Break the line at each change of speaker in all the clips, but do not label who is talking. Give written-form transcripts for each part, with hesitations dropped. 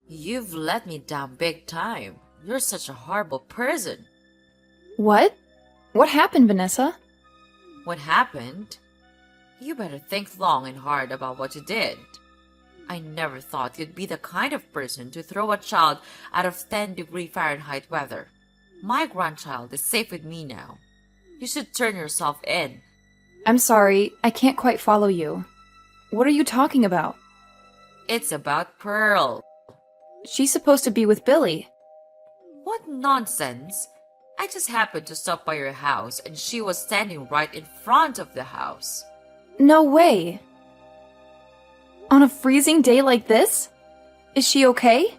You've let me down big time. You're such a horrible person.
What? What happened, Vanessa?
What happened? You better think long and hard about what you did. I never thought you'd be the kind of person to throw a child out of 10-degree Fahrenheit weather. My grandchild is safe with me now. You should turn yourself in.
I'm sorry, I can't quite follow you. What are you talking about?
It's about Pearl.
She's supposed to be with Billy.
What nonsense! I just happened to stop by your house and she was standing right in front of the house.
No way. On a freezing day like this? Is she okay?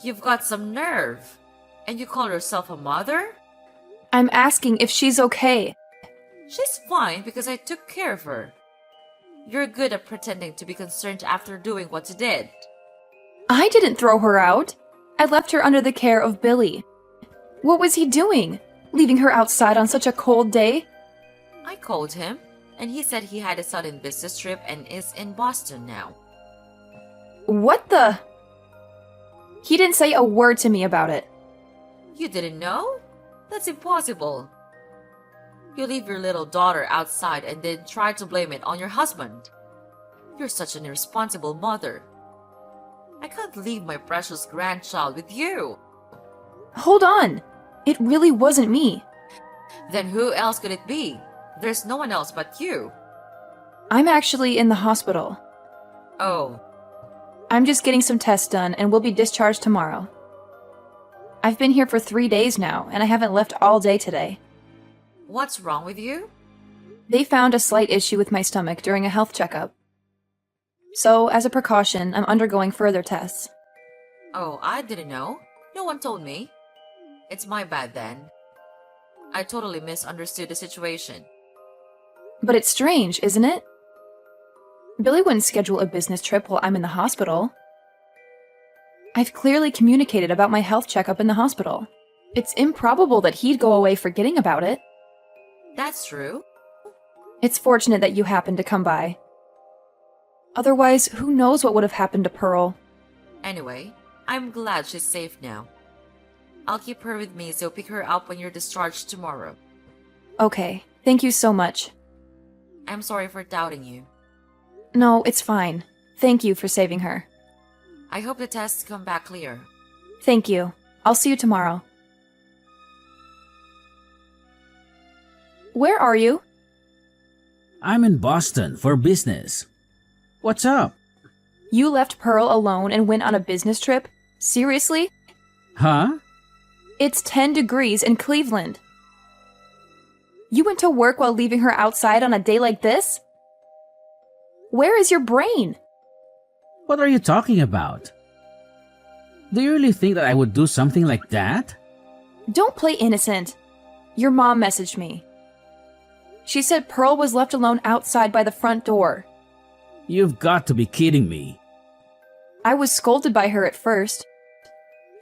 You've got some nerve. And you call yourself a mother?
I'm asking if she's okay.
She's fine because I took care of her. You're good at pretending to be concerned after doing what you did.
I didn't throw her out. I left her under the care of Billy. What was he doing? Leaving her outside on such a cold day?
I called him, and he said he had a sudden business trip and is in Boston now.
What the? He didn't say a word to me about it.
You didn't know? That's impossible. You leave your little daughter outside and then try to blame it on your husband. You're such an irresponsible mother. I can't leave my precious grandchild with you.
Hold on. It really wasn't me.
Then who else could it be? There's no one else but you.
I'm actually in the hospital.
Oh,
I'm just getting some tests done and will be discharged tomorrow. I've been here for 3 days now, and I haven't left all day today.
what's wrong with you?
They found a slight issue with my stomach during a health checkup. So, as a precaution, I'm undergoing further tests.
Oh, I didn't know. No one told me. It's my bad then. I totally misunderstood the situation.
But it's strange, isn't it? Billy wouldn't schedule a business trip while I'm in the hospital. I've clearly communicated about my health checkup in the hospital. It's improbable that he'd go away forgetting about it.
That's true.
It's fortunate that you happened to come by. Otherwise, who knows what would have happened to Pearl?
Anyway, I'm glad she's safe now. I'll keep her with me so pick her up when you're discharged tomorrow.
Okay, thank you so much.
I'm sorry for doubting you.
No, it's fine. Thank you for saving her.
I hope the tests come back clear.
Thank you. I'll see you tomorrow. Where are you?
I'm in Boston for business. What's up?
You left Pearl alone and went on a business trip? Seriously?
Huh?
It's 10 degrees in Cleveland. You went to work while leaving her outside on a day like this? Where is your brain?
What are you talking about? Do you really think that I would do something like that?
Don't play innocent. Your mom messaged me. She said Pearl was left alone outside by the front door.
You've got to be kidding me.
I was scolded by her at first.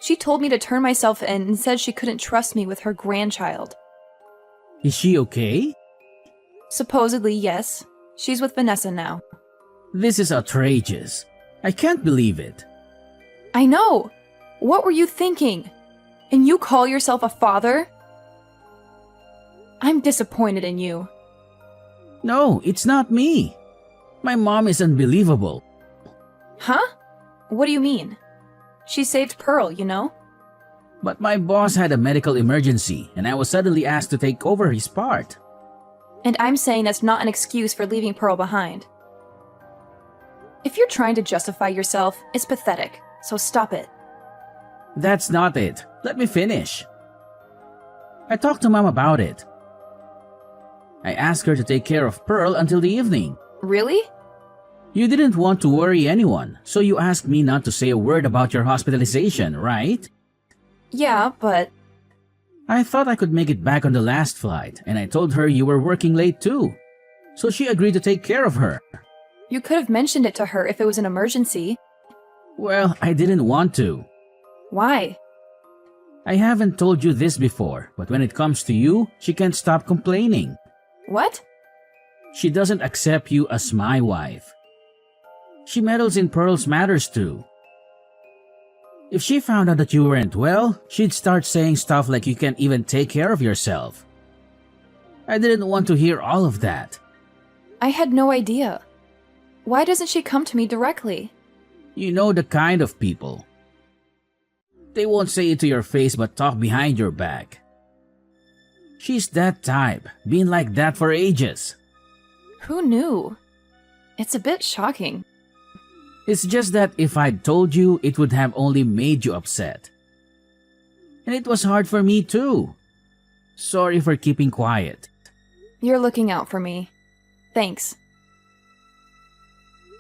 She told me to turn myself in and said she couldn't trust me with her grandchild.
Is she okay?
Supposedly, yes. She's with Vanessa now.
This is outrageous. I can't believe it.
I know. What were you thinking? And you call yourself a father? I'm disappointed in you.
No, it's not me. My mom is unbelievable.
Huh? What do you mean? She saved Pearl, you know?
But my boss had a medical emergency and I was suddenly asked to take over his part.
And I'm saying that's not an excuse for leaving Pearl behind. If you're trying to justify yourself, it's pathetic, so stop it.
That's not it. Let me finish. I talked to Mom about it. I asked her to take care of Pearl until the evening.
Really?
You didn't want to worry anyone, so you asked me not to say a word about your hospitalization, right?
Yeah, but...
I thought I could make it back on the last flight, and I told her you were working late too. So she agreed to take care of her.
You could have mentioned it to her if it was an emergency.
Well, I didn't want to.
Why?
I haven't told you this before, but when it comes to you, she can't stop complaining.
What?
She doesn't accept you as my wife. She meddles in Pearl's matters too. If she found out that you weren't well, she'd start saying stuff like you can't even take care of yourself. I didn't want to hear all of that.
I had no idea. Why doesn't she come to me directly?
You know the kind of people. They won't say it to your face but talk behind your back. She's that type, been like that for ages.
Who knew? It's a bit shocking.
It's just that if I'd told you, it would have only made you upset. And it was hard for me too. Sorry for keeping quiet.
You're looking out for me. Thanks.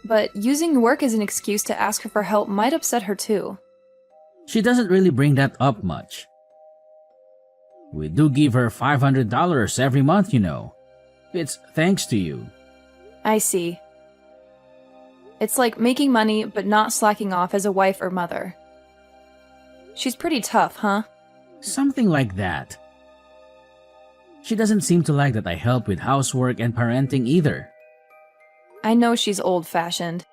But using work as an excuse to ask her for help might upset her too.
She doesn't really bring that up much. We do give her $500 every month, you know. It's thanks to you.
I see. It's like making money but not slacking off as a wife or mother. She's pretty tough, huh?
Something like that. She doesn't seem to like that I help with housework and parenting either.
I know she's old-fashioned.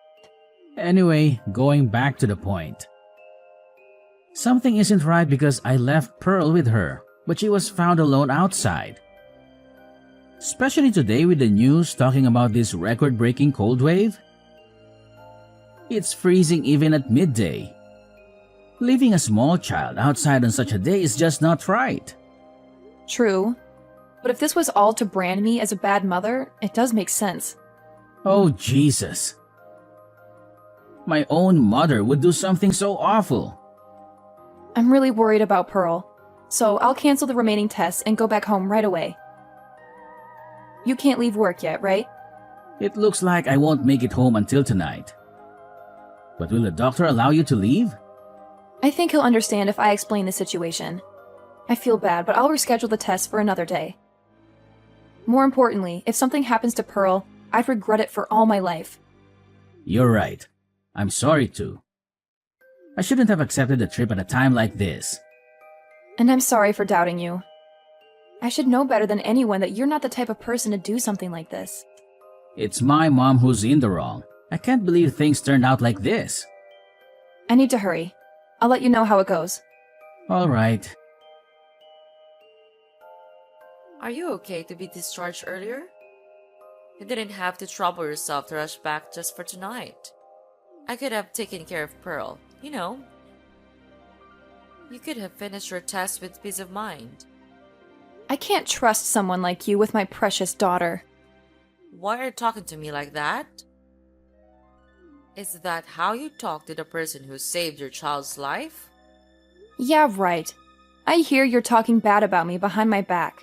Anyway, going back to the point. Something isn't right because I left Pearl with her, but she was found alone outside. Especially today with the news talking about this record-breaking cold wave. It's freezing even at midday. Leaving a small child outside on such a day is just not right.
True. But if this was all to brand me as a bad mother, it does make sense.
Oh, Jesus. My own mother would do something so awful.
I'm really worried about Pearl, so I'll cancel the remaining tests and go back home right away. You can't leave work yet, right?
It looks like I won't make it home until tonight. But will the doctor allow you to leave?
I think he'll understand if I explain the situation. I feel bad, but I'll reschedule the test for another day. More importantly, if something happens to Pearl, I'd regret it for all my life.
You're right. I'm sorry too. I shouldn't have accepted the trip at a time like this.
And I'm sorry for doubting you. I should know better than anyone that you're not the type of person to do something like this.
It's my mom who's in the wrong. I can't believe things turned out like this.
I need to hurry. I'll let you know how it goes.
All right.
Are you okay to be discharged earlier? You didn't have to trouble yourself to rush back just for tonight. I could have taken care of Pearl, you know. You could have finished your test with peace of mind.
I can't trust someone like you with my precious daughter.
Why are you talking to me like that? Is that how you talk to the person who saved your child's life?
Yeah, right. I hear you're talking bad about me behind my back.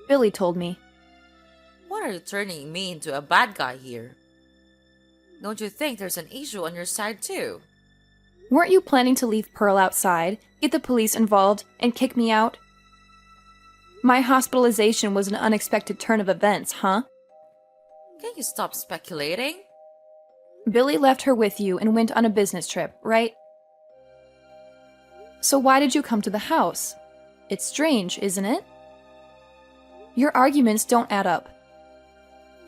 Billy told me.
What are you turning me into a bad guy here? Don't you think there's an issue on your side too?
Weren't you planning to leave Pearl outside, get the police involved, and kick me out? My hospitalization was an unexpected turn of events, huh?
Can you stop speculating?
Billy left her with you and went on a business trip, right? So why did you come to the house? It's strange, isn't it? Your arguments don't add up.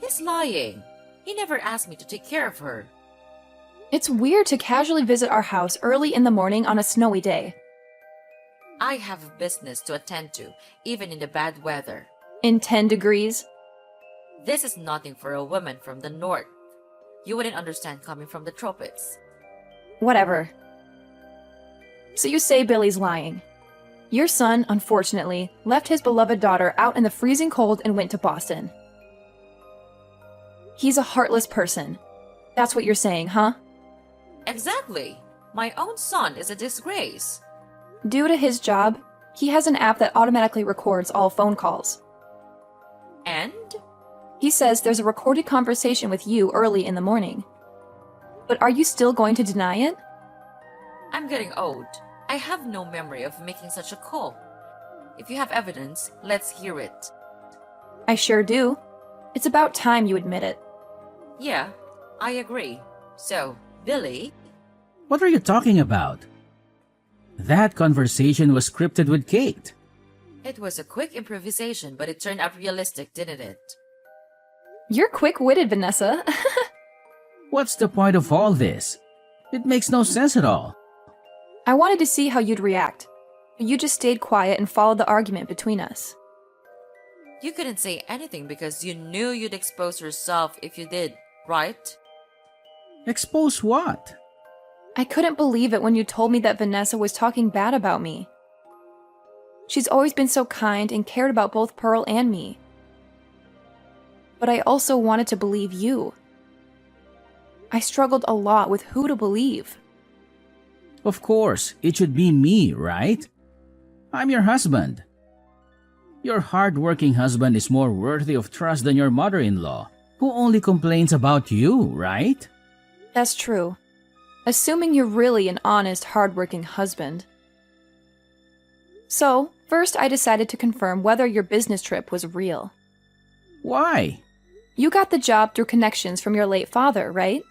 He's lying. He never asked me to take care of her.
It's weird to casually visit our house early in the morning on a snowy day.
I have business to attend to, even in the bad weather.
In 10 degrees?
This is nothing for a woman from the north. You wouldn't understand coming from the tropics.
Whatever. So you say Billy's lying. Your son, unfortunately, left his beloved daughter out in the freezing cold and went to Boston. He's a heartless person. That's what you're saying, huh?
Exactly. My own son is a disgrace.
Due to his job, he has an app that automatically records all phone calls.
And?
He says there's a recorded conversation with you early in the morning. But are you still going to deny it?
I'm getting old. I have no memory of making such a call. If you have evidence, let's hear it.
I sure do. It's about time you admit it.
Yeah, I agree. So, Billy...
What are you talking about? That conversation was scripted with Kate.
It was a quick improvisation, but it turned out realistic, didn't it?
You're quick-witted, Vanessa.
What's the point of all this? It makes no sense at all.
I wanted to see how you'd react, but you just stayed quiet and followed the argument between us.
You couldn't say anything because you knew you'd expose yourself if you did, right?
Expose what?
I couldn't believe it when you told me that Vanessa was talking bad about me. She's always been so kind and cared about both Pearl and me. But I also wanted to believe you. I struggled a lot with who to believe.
Of course, it should be me, right? I'm your husband. Your hard-working husband is more worthy of trust than your mother-in-law, who only complains about you, right?
That's true. Assuming you're really an honest, hard-working husband. So, first I decided to confirm whether your business trip was real.
Why?
You got the job through connections from your late father, right?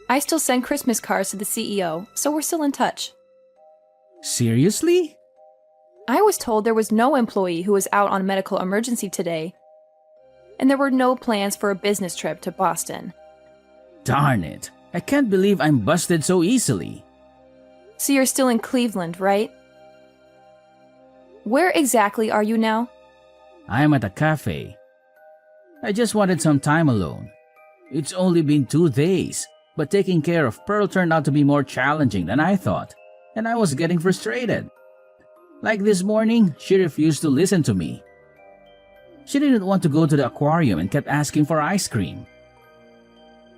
I still send Christmas cards to the CEO, so we're still in touch.
Seriously?
I was told there was no employee who was out on medical emergency today, and there were no plans for a business trip to Boston.
Darn it. I can't believe I'm busted so easily.
So you're still in Cleveland, right? Where exactly are you now?
I'm at a cafe. I just wanted some time alone. It's only been 2 days, but taking care of Pearl turned out to be more challenging than I thought, and I was getting frustrated. Like this morning, she refused to listen to me. She didn't want to go to the aquarium and kept asking for ice cream.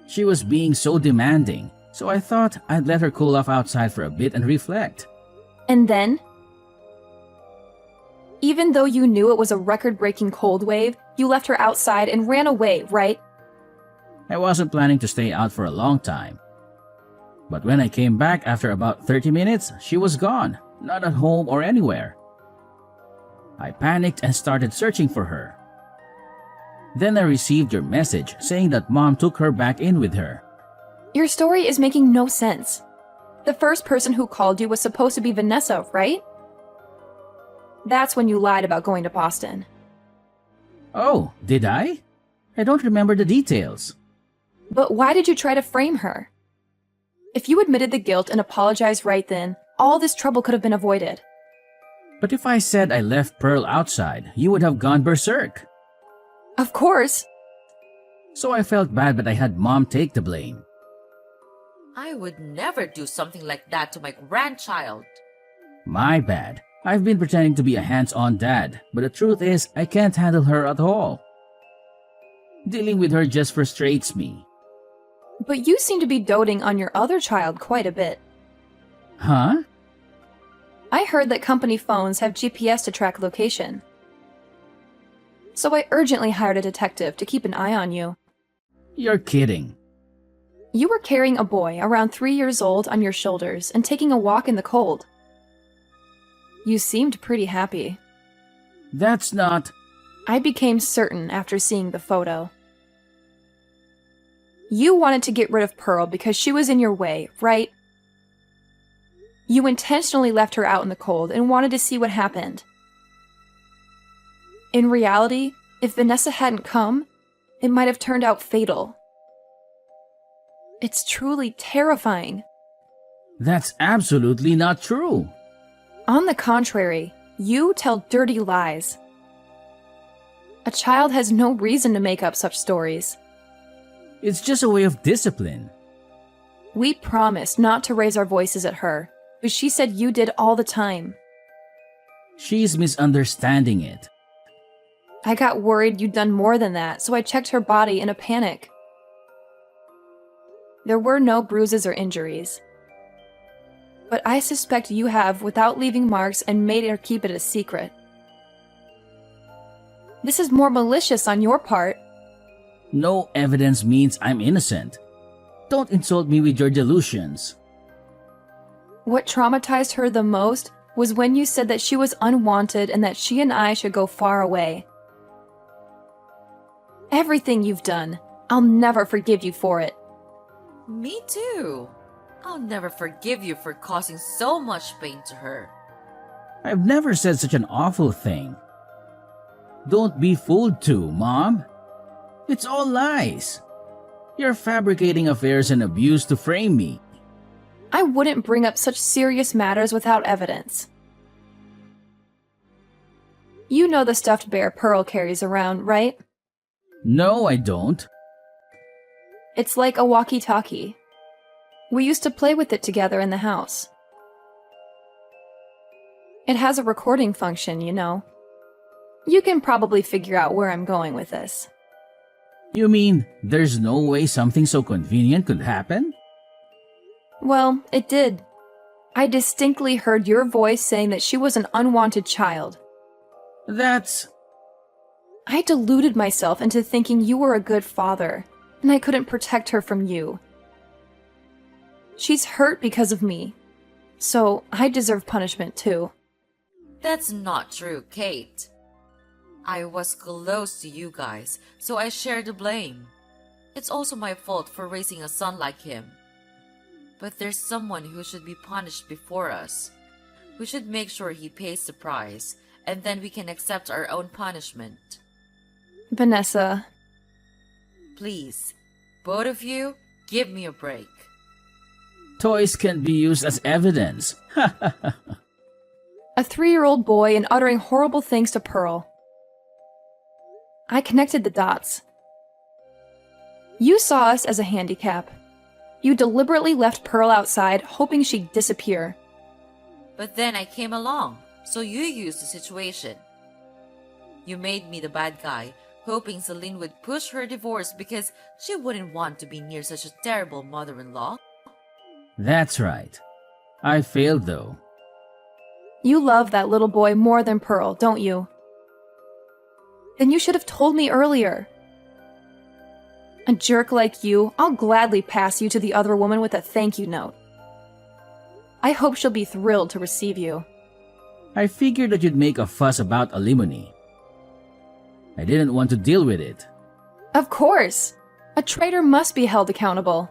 She was being so demanding, so I thought I'd let her cool off outside for a bit and reflect.
And then? Even though you knew it was a record-breaking cold wave, you left her outside and ran away, right?
I wasn't planning to stay out for a long time. But when I came back after about 30 minutes, she was gone, not at home or anywhere. I panicked and started searching for her. Then I received your message saying that Mom took her back in with her.
Your story is making no sense. The first person who called you was supposed to be Vanessa, right? That's when you lied about going to Boston.
Oh, did I? I don't remember the details.
But why did you try to frame her? If you admitted the guilt and apologized right then, all this trouble could have been avoided.
But if I said I left Pearl outside, you would have gone berserk.
Of course.
So I felt bad that I had Mom take the blame.
I would never do something like that to my grandchild.
My bad. I've been pretending to be a hands-on dad, but the truth is I can't handle her at all. Dealing with her just frustrates me.
But you seem to be doting on your other child quite a bit.
Huh?
I heard that company phones have GPS to track location. So I urgently hired a detective to keep an eye on you.
You're kidding.
You were carrying a boy around 3 years old on your shoulders and taking a walk in the cold. You seemed pretty happy.
That's not...
I became certain after seeing the photo. You wanted to get rid of Pearl because she was in your way, right? You intentionally left her out in the cold and wanted to see what happened. In reality, if Vanessa hadn't come, it might have turned out fatal. It's truly terrifying.
That's absolutely not true.
On the contrary, you tell dirty lies. A child has no reason to make up such stories.
It's just a way of discipline.
We promised not to raise our voices at her, but she said you did all the time.
She's misunderstanding it.
I got worried you'd done more than that, so I checked her body in a panic. There were no bruises or injuries. But I suspect you have without leaving marks and made her keep it a secret. This is more malicious on your part.
No evidence means I'm innocent. Don't insult me with your delusions.
What traumatized her the most was when you said that she was unwanted and that she and I should go far away. Everything you've done, I'll never forgive you for it.
Me too. I'll never forgive you for causing so much pain to her.
I've never said such an awful thing. Don't be fooled too, Mom. It's all lies. You're fabricating affairs and abuse to frame me.
I wouldn't bring up such serious matters without evidence. You know the stuffed bear Pearl carries around, right?
No, I don't.
It's like a walkie-talkie. We used to play with it together in the house. It has a recording function, you know. You can probably figure out where I'm going with this.
You mean there's no way something so convenient could happen?
Well, it did. I distinctly heard your voice saying that she was an unwanted child.
That's...
I deluded myself into thinking you were a good father, and I couldn't protect her from you. She's hurt because of me, so I deserve punishment too.
That's not true, Kate. I was close to you guys, so I share the blame. It's also my fault for raising a son like him. But there's someone who should be punished before us. We should make sure he pays the price, and then we can accept our own punishment.
Vanessa.
Please, both of you, give me a break.
Toys can be used as evidence.
A 3-year-old boy and uttering horrible things to Pearl. I connected the dots. You saw us as a handicap. You deliberately left Pearl outside, hoping she'd disappear.
But then I came along, so you used the situation. You made me the bad guy, hoping Celine would push her divorce because she wouldn't want to be near such a terrible mother-in-law.
That's right. I failed though.
You love that little boy more than Pearl, don't you? Then you should have told me earlier. A jerk like you, I'll gladly pass you to the other woman with a thank you note. I hope she'll be thrilled to receive you.
I figured that you'd make a fuss about alimony. I didn't want to deal with it.
Of course! A traitor must be held accountable.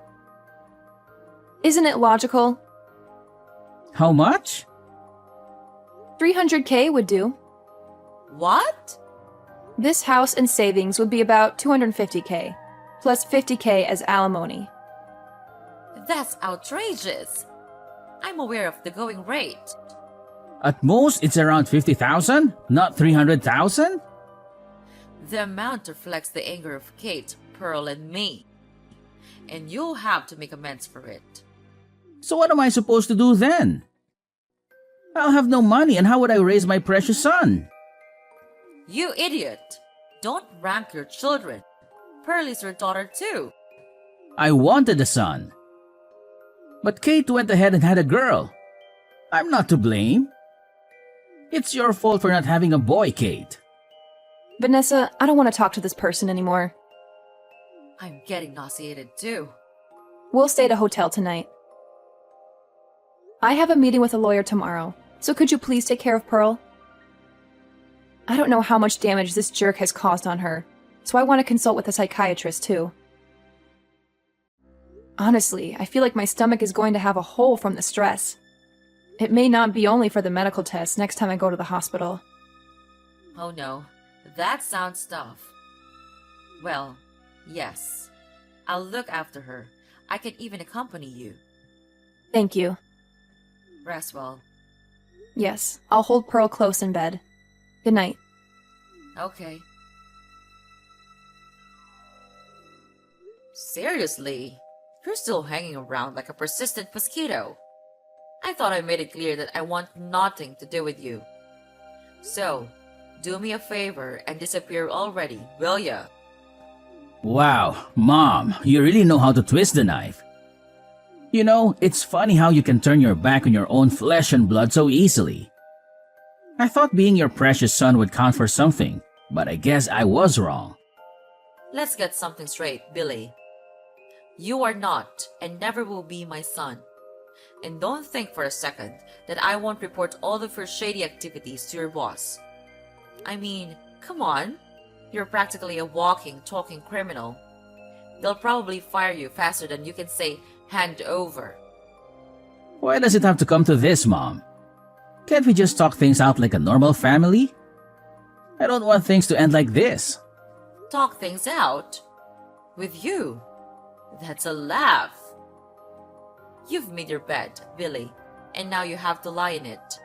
Isn't it logical?
How much?
300K would do.
What?
This house and savings would be about 250K, plus 50K as alimony.
That's outrageous. I'm aware of the going rate.
At most, it's around 50,000, not 300,000?
The amount reflects the anger of Kate, Pearl, and me. And you'll have to make amends for it.
So what am I supposed to do then? I'll have no money, and how would I raise my precious son?
You idiot! Don't rank your children. Pearl is your daughter too.
I wanted a son. But Kate went ahead and had a girl. I'm not to blame. It's your fault for not having a boy, Kate.
Vanessa, I don't want to talk to this person anymore.
I'm getting nauseated too.
We'll stay at a hotel tonight. I have a meeting with a lawyer tomorrow, so could you please take care of Pearl? I don't know how much damage this jerk has caused on her, so I want to consult with a psychiatrist too. Honestly, I feel like my stomach is going to have a hole from the stress. It may not be only for the medical test next time I go to the hospital.
Oh no, that sounds tough. Well, yes. I'll look after her. I can even accompany you.
Thank you.
Rest well.
Yes, I'll hold Pearl close in bed. Good night.
Okay. Seriously? You're still hanging around like a persistent mosquito. I thought I made it clear that I want nothing to do with you. So, do me a favor and disappear already, will ya?
Wow, Mom, you really know how to twist the knife. You know, it's funny how you can turn your back on your own flesh and blood so easily. I thought being your precious son would count for something, but I guess I was wrong.
Let's get something straight, Billy. You are not and never will be my son. And don't think for a second that I won't report all of your shady activities to your boss. I mean, come on. You're practically a walking, talking criminal. They'll probably fire you faster than you can say, hand over.
Why does it have to come to this, Mom? Can't we just talk things out like a normal family? I don't want things to end like this.
Talk things out? With you? That's a laugh. You've made your bed, Billy, and now you have to lie in it.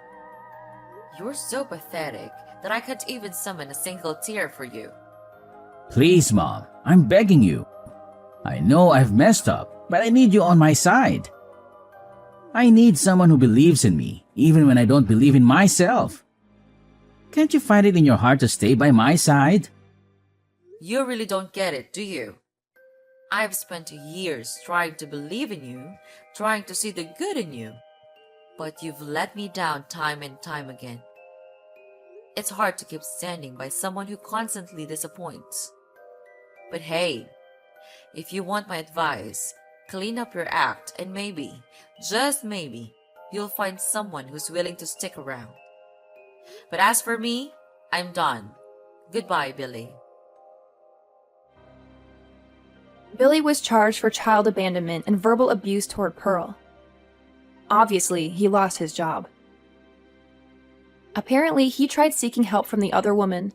You're so pathetic that I can't even summon a single tear for you.
Please, Mom, I'm begging you. I know I've messed up, but I need you on my side. I need someone who believes in me, even when I don't believe in myself. Can't you find it in your heart to stay by my side?
You really don't get it, do you? I've spent years trying to believe in you, trying to see the good in you. But you've let me down time and time again. It's hard to keep standing by someone who constantly disappoints. But hey, if you want my advice, clean up your act and maybe, just maybe, you'll find someone who's willing to stick around. But as for me, I'm done. Goodbye, Billy.
Billy was charged for child abandonment and verbal abuse toward Pearl. Obviously, he lost his job. Apparently, he tried seeking help from the other woman,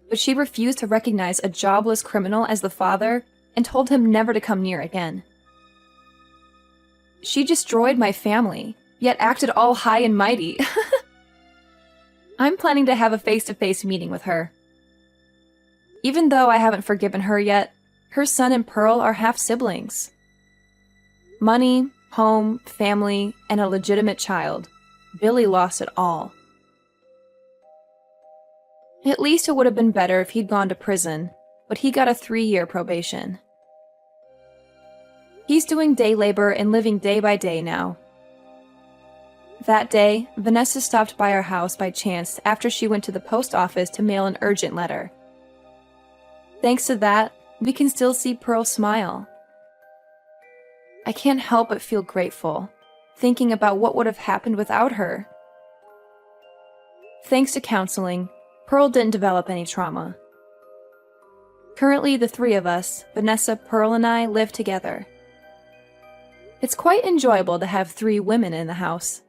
but she refused to recognize a jobless criminal as the father and told him never to come near again. She destroyed my family, yet acted all high and mighty. I'm planning to have a face-to-face meeting with her. Even though I haven't forgiven her yet, her son and Pearl are half-siblings. Money, home, family, and a legitimate child. Billy lost it all. At least it would have been better if he'd gone to prison, but he got a 3-year probation. He's doing day labor and living day by day now. That day, Vanessa stopped by our house by chance after she went to the post office to mail an urgent letter. Thanks to that, we can still see Pearl smile. I can't help but feel grateful, thinking about what would have happened without her. Thanks to counseling, Pearl didn't develop any trauma. Currently, the 3 of us, Vanessa, Pearl, and I, live together. It's quite enjoyable to have 3 women in the house.